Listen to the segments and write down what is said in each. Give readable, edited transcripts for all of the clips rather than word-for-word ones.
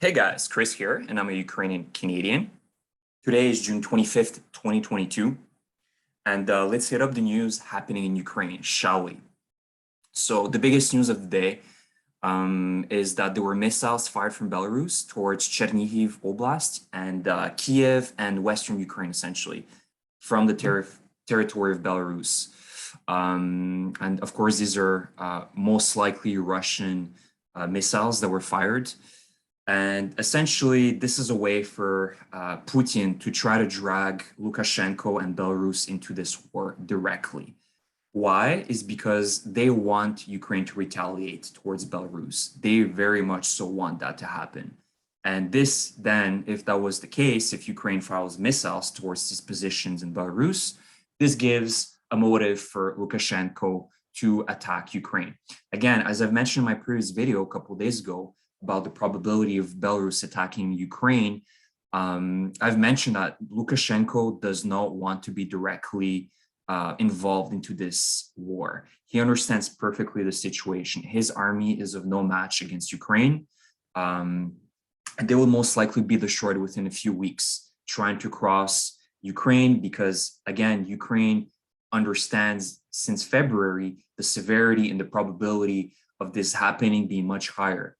Hey guys, Chris here, and I'm a Ukrainian Canadian. Today is June 25th, 2022, and let's hit up the news happening in Ukraine, shall we? So, the biggest news of the day is that there were missiles fired from Belarus towards Chernihiv Oblast and Kiev and Western Ukraine, essentially, from the territory of Belarus. And of course, these are most likely Russian missiles that were fired. And essentially, this is a way for Putin to try to drag Lukashenko and Belarus into this war directly. Why? Is because they want Ukraine to retaliate towards Belarus. They very much so want that to happen. And this then, if that was the case, if Ukraine fires missiles towards these positions in Belarus, this gives a motive for Lukashenko to attack Ukraine. Again, as I've mentioned in my previous video a couple of days ago, about the probability of Belarus attacking Ukraine, I've mentioned that Lukashenko does not want to be directly involved into this war. He understands perfectly the situation. His army is of no match against Ukraine. And they will most likely be destroyed within a few weeks, trying to cross Ukraine because, again, Ukraine understands since February the severity and the probability of this happening being much higher.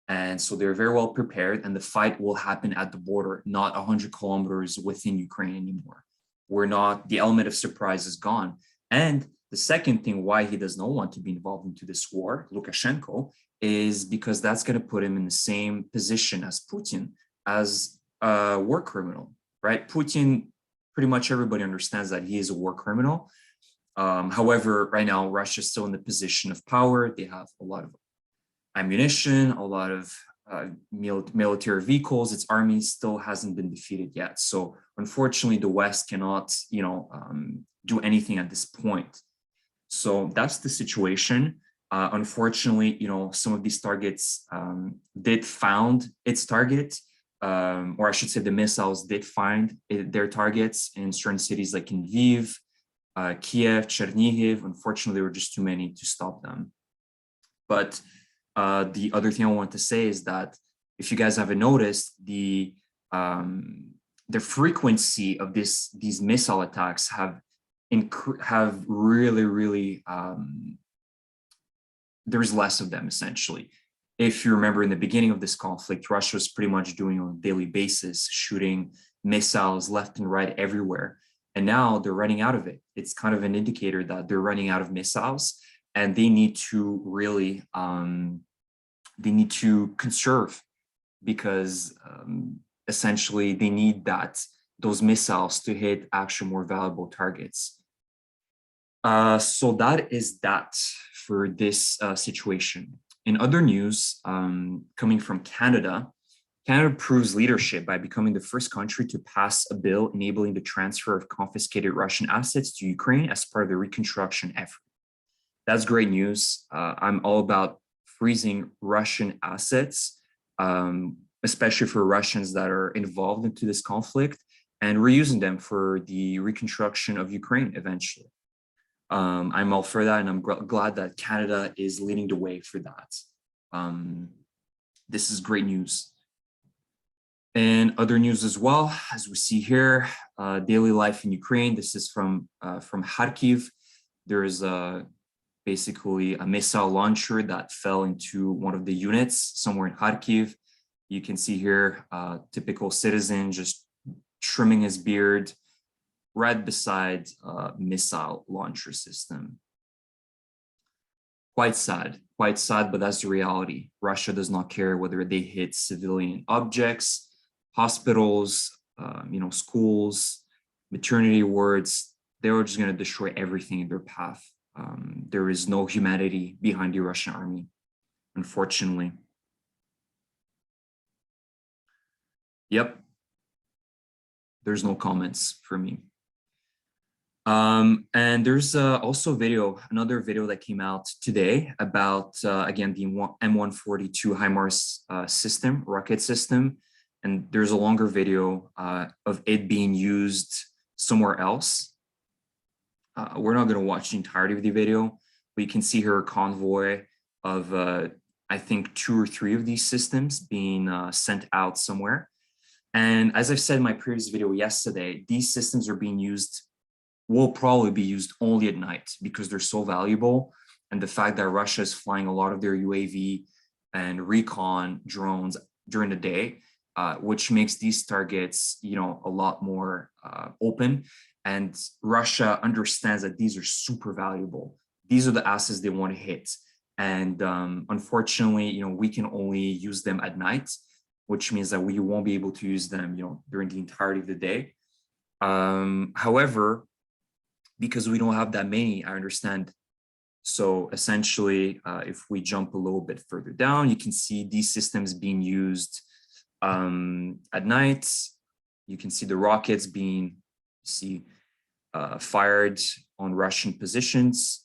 And so they're very well prepared, and the fight will happen at the border, not 100 kilometers within Ukraine anymore. The element of surprise is gone. And the second thing why he does not want to be involved into this war, Lukashenko, is because that's going to put him in the same position as Putin, as a war criminal, right? Putin, pretty much everybody understands that he is a war criminal. However, right now, Russia is still in the position of power. They have a lot of ammunition, a lot of military vehicles. Its army still hasn't been defeated yet. So unfortunately, the West cannot, do anything at this point. So that's the situation. Unfortunately, some of these targets did found its target, or I should say the missiles did find their targets in certain cities like in Lviv, Kiev, Chernihiv. Unfortunately, there were just too many to stop them. But the other thing I want to say is that if you guys haven't noticed, the frequency of these missile attacks have really there's less of them essentially. If you remember in the beginning of this conflict, Russia was pretty much doing on a daily basis, shooting missiles left and right everywhere. And now they're running out of it. It's kind of an indicator that they're running out of missiles, and they need to really conserve because essentially they need those missiles to hit actual more valuable targets. So that is that for this situation. In other news, coming from Canada, Canada proves leadership by becoming the first country to pass a bill enabling the transfer of confiscated Russian assets to Ukraine as part of the reconstruction effort. That's great news. I'm all about freezing Russian assets, especially for Russians that are involved into this conflict, and reusing them for the reconstruction of Ukraine eventually. I'm all for that, and I'm glad that Canada is leading the way for that. This is great news. And other news as well, as we see here, daily life in Ukraine. This is from Kharkiv. There is basically a missile launcher that fell into one of the units somewhere in Kharkiv. You can see here, typical citizen just trimming his beard right beside a missile launcher system. Quite sad, but that's the reality. Russia does not care whether they hit civilian objects, hospitals, schools, maternity wards. They're just going to destroy everything in their path. There is no humanity behind the Russian army, unfortunately. Yep. There's no comments for me. And there's also another video that came out today about, again, the M142 HIMARS system, rocket system. And there's a longer video of it being used somewhere else. We're not going to watch the entirety of the video, but you can see here a convoy of I think 2 or 3 of these systems being sent out somewhere. And as I've said in my previous video yesterday, these systems are being used, will probably be used only at night because they're so valuable. And the fact that Russia is flying a lot of their UAV and recon drones during the day, which makes these targets, a lot more open. And Russia understands that these are super valuable. These are the assets they want to hit. And unfortunately, we can only use them at night, which means that we won't be able to use them, during the entirety of the day. However, because we don't have that many, I understand. So essentially, if we jump a little bit further down, you can see these systems being used at night. You can see the rockets being fired on Russian positions.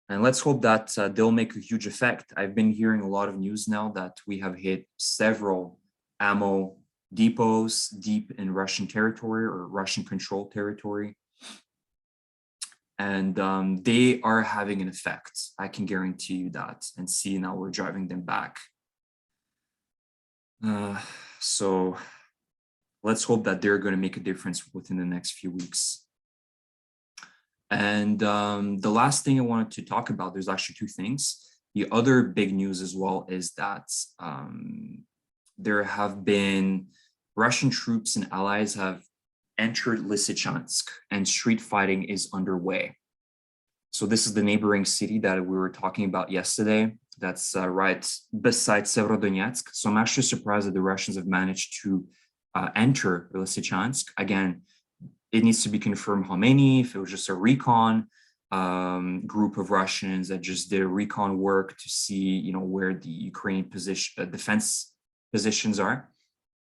And let's hope that they'll make a huge effect. I've been hearing a lot of news now that we have hit several ammo depots deep in Russian territory or Russian controlled territory. And they are having an effect. I can guarantee you that. And see, now we're driving them back. So let's hope that they're going to make a difference within the next few weeks. And the last thing I wanted to talk about, there's actually 2 things. The other big news as well is that there have been Russian troops and allies have entered Lysychansk and street fighting is underway. So this is the neighboring city that we were talking about yesterday. That's right beside Severodonetsk. So I'm actually surprised that the Russians have managed to enter Lysychansk. Again, it needs to be confirmed how many, if it was just a recon group of Russians that just did recon work to see, where the Ukrainian defense positions are.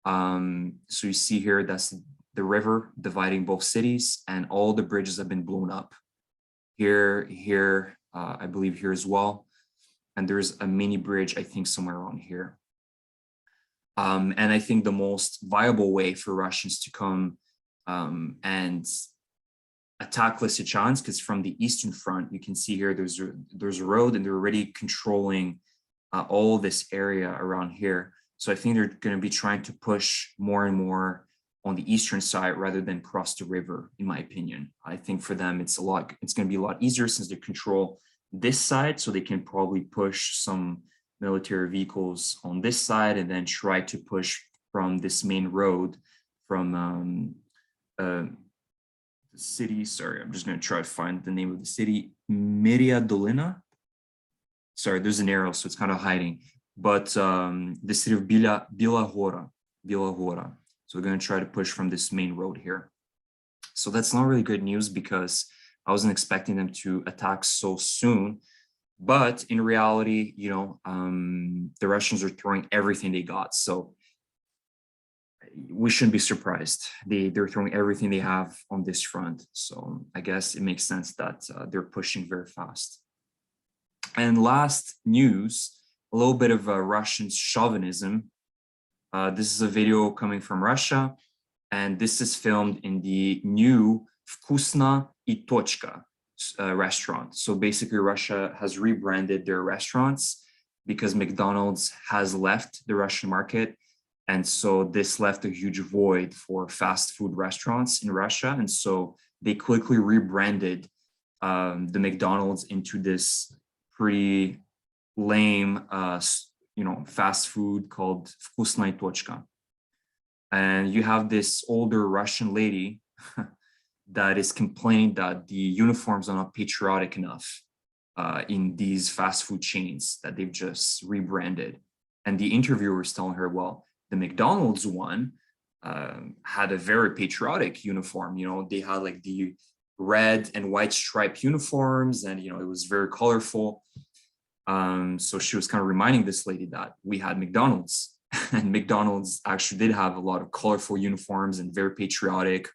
So you see here, that's the river dividing both cities, and all the bridges have been blown up. Here, I believe here as well. And there's a mini bridge, I think, somewhere around here. And I think the most viable way for Russians to come and attack Lysychansk is from the eastern front. You can see here there's a road, and they're already controlling all this area around here. So I think they're going to be trying to push more and more on the eastern side rather than cross the river, in my opinion. I think for them it's going to be a lot easier since they control this side, so they can probably push some military vehicles on this side and then try to push from this main road from the city. Sorry, I'm just going to try to find the name of the city. Miria Dolina. Sorry, there's an arrow, so it's kind of hiding. But the city of Bila Hora. So we're going to try to push from this main road here. So that's not really good news because I wasn't expecting them to attack so soon. But in reality, the Russians are throwing everything they got. So we shouldn't be surprised. They're throwing everything they have on this front. So I guess it makes sense that they're pushing very fast. And last news, a little bit of Russian chauvinism. This is a video coming from Russia, and this is filmed in the new Vkusna и Точка restaurant. So basically, Russia has rebranded their restaurants because McDonald's has left the Russian market. And so this left a huge void for fast food restaurants in Russia. And so they quickly rebranded the McDonald's into this pretty lame fast food called Vkusna и Точка. And you have this older Russian lady that is complaining that the uniforms are not patriotic enough in these fast food chains that they've just rebranded. And the interviewer is telling her, well, the McDonald's one had a very patriotic uniform. They had like the red and white striped uniforms, and it was very colorful. So she was kind of reminding this lady that we had McDonald's, and McDonald's actually did have a lot of colorful uniforms and very patriotic.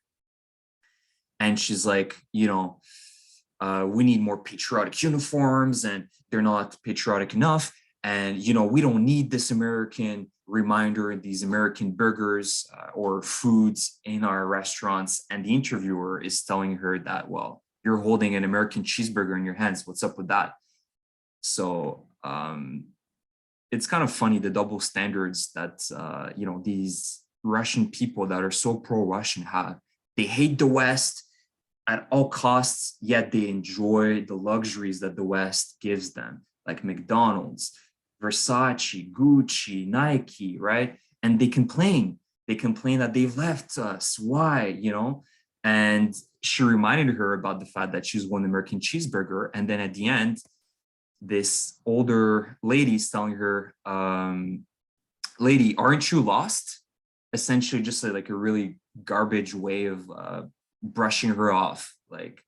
And she's like, we need more patriotic uniforms, and they're not patriotic enough. And, we don't need this American reminder, these American burgers or foods in our restaurants. And the interviewer is telling her that, well, you're holding an American cheeseburger in your hands. What's up with that? So It's kind of funny, the double standards that, you know, these Russian people that are so pro-Russian have. They hate the West at all costs, yet they enjoy the luxuries that the West gives them, like McDonald's, Versace, Gucci, Nike, right? And they complain. They complain that they've left us. Why, you know? And she reminded her about the fact that she's won the American cheeseburger. And then at the end, this older lady is telling her, lady, aren't you lost? Essentially just like a really garbage way of brushing her off. Like,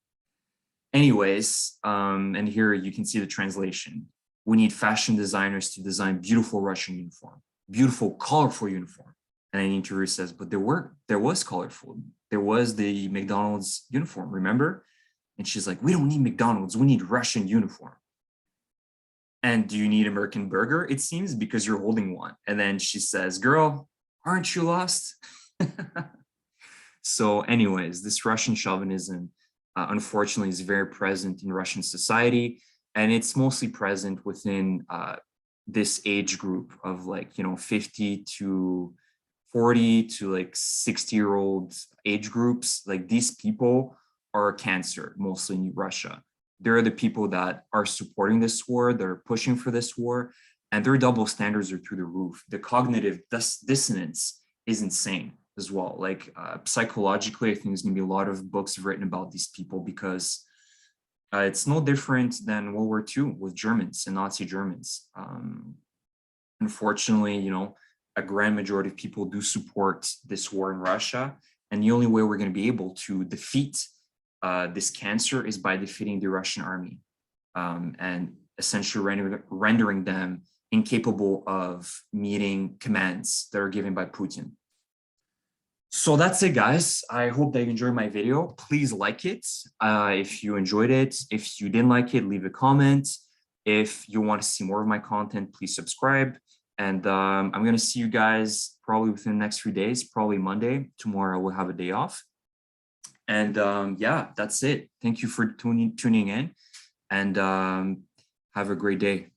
anyways, and here you can see the translation. We need fashion designers to design beautiful Russian uniform, beautiful, colorful uniform. And an interviewer says, but there was colorful. There was the McDonald's uniform, remember? And she's like, we don't need McDonald's, we need Russian uniform. And do you need American burger? It seems, because you're holding one. And then she says, girl, aren't you lost? So anyways, this Russian chauvinism, unfortunately, is very present in Russian society. And it's mostly present within this age group of like, you know, 50 to 40 to like 60-year-old age groups. Like, these people are a cancer, mostly in Russia. They're the people that are supporting this war, they're pushing for this war, and their double standards are through the roof. The cognitive dissonance is insane as well. Like, psychologically, I think there's gonna be a lot of books written about these people, because it's no different than World War II with Germans and Nazi Germans. Unfortunately, you know, a grand majority of people do support this war in Russia, and the only way we're gonna be able to defeat this cancer is by defeating the Russian army, and essentially rendering them incapable of meeting commands that are given by Putin. So that's it, guys. I hope that you enjoyed my video. Please like it if you enjoyed it. If you didn't like it, leave a comment. If you want to see more of my content, please subscribe. And I'm going to see you guys probably within the next few days, probably Monday. Tomorrow we'll have a day off. And yeah, that's it. Thank you for tuning in, and have a great day.